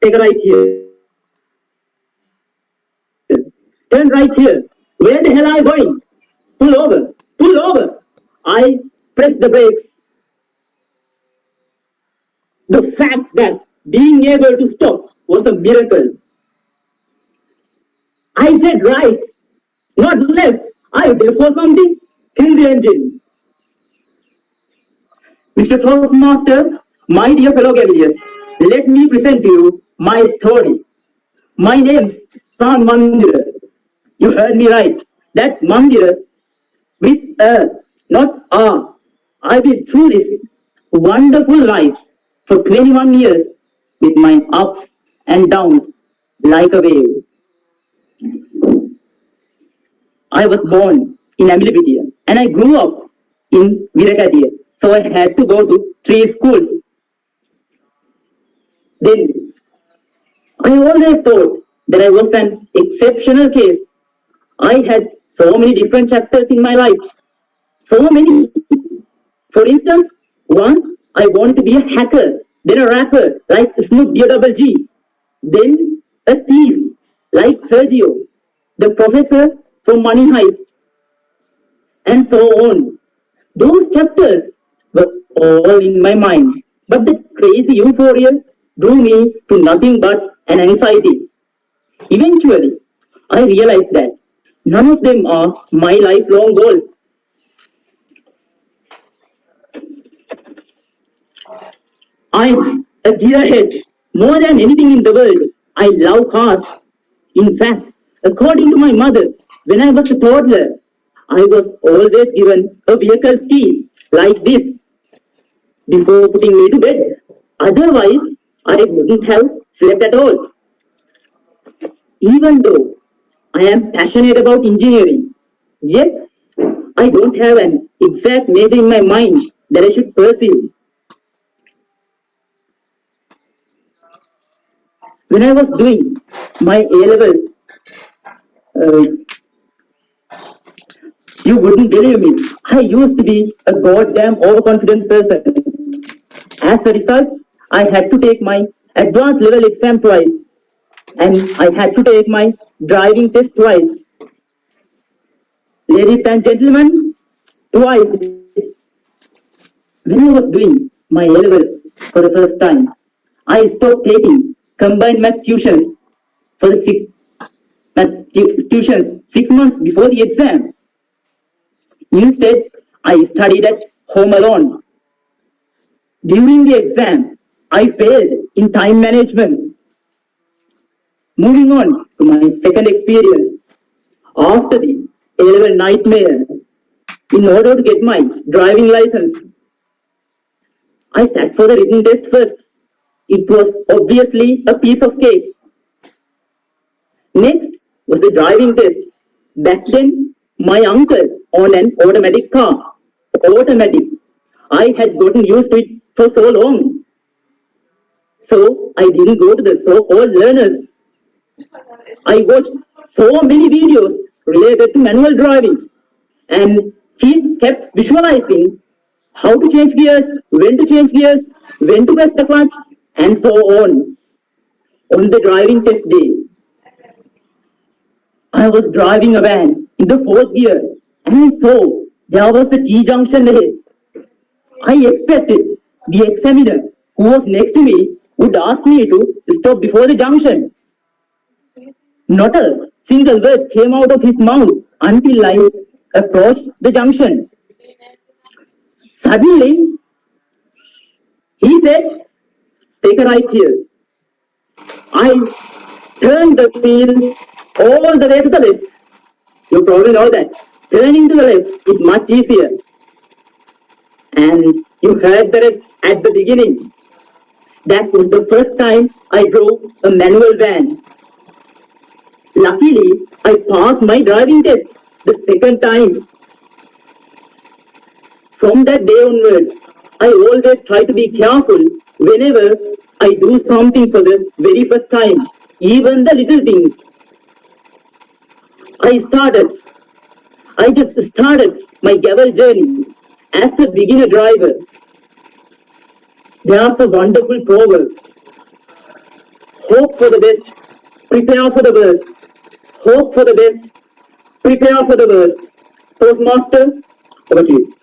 Take a right here. Turn right here. Where the hell are you going? Pull over. Pull over. I pressed the brakes. The fact that being able to stop was a miracle. I said right, not left. I did for something. Kill the engine. Mr. Toastmaster, my dear fellow Cavaliers, let me present to you my story. My name's Sahan Mandira. You heard me right. That's Mandira with a, not a. I've been through this wonderful life for 21 years with my ups and downs like a wave. I was born in Amilipitia and I grew up in Virakatia. So I had to go to 3 schools. Then I always thought that I was an exceptional case. I had so many different chapters in my life. So many. For instance, once I wanted to be a hacker, then a rapper like Snoop Double G, then a thief like Sergio, the professor from Money Heist, and so on. Those chapters were all in my mind, but the crazy euphoria drew me to nothing but an anxiety. Eventually, I realized that none of them are my lifelong goals. I'm a gearhead. More than anything in the world, I love cars. In fact, according to my mother, when I was a toddler, I was always given a vehicle key like this before putting me to bed. Otherwise, I wouldn't have slept at all. Even though I am passionate about engineering, yet I don't have an exact major in my mind that I should pursue. When I was doing my A levels, uh, you wouldn't believe me. I used to be a goddamn overconfident person. As a result, I had to take my advanced level exam twice, and I had to take my driving test twice. Ladies and gentlemen, twice. When I was doing my A levels for the first time, I stopped taking combined math tuitions for the tuitions 6 months before the exam. Instead, I studied at home alone. During the exam, I failed in time management. Moving on to my second experience. After the A-level nightmare, in order to get my driving license, I sat for the written test first. It was obviously a piece of cake. Next was the driving test. Back then, my uncle owned an automatic car. Automatic. I had gotten used to it for so long. So I didn't go to the so-called learners. I watched so many videos related to manual driving, and he kept visualizing how to change gears, when to press the clutch, and so on. On the driving test day, I was driving a van in the fourth gear, and I saw there was a T junction ahead. I expected the examiner who was next to me would ask me to stop before the junction. Not a single word came out of his mouth until I approached the junction. Suddenly, he said, take a right here. I turned the wheel all the way to the left. You probably know that. Turning to the left is much easier. And you heard the rest at the beginning. That was the first time I drove a manual van. Luckily, I passed my driving test the second time. From that day onwards, I always try to be careful whenever I do something for the very first time, even the little things. I just started my Gavel journey as a beginner driver. There's a wonderful proverb: hope for the best, prepare for the worst. Hope for the best, prepare for the worst. Toastmaster, over to you.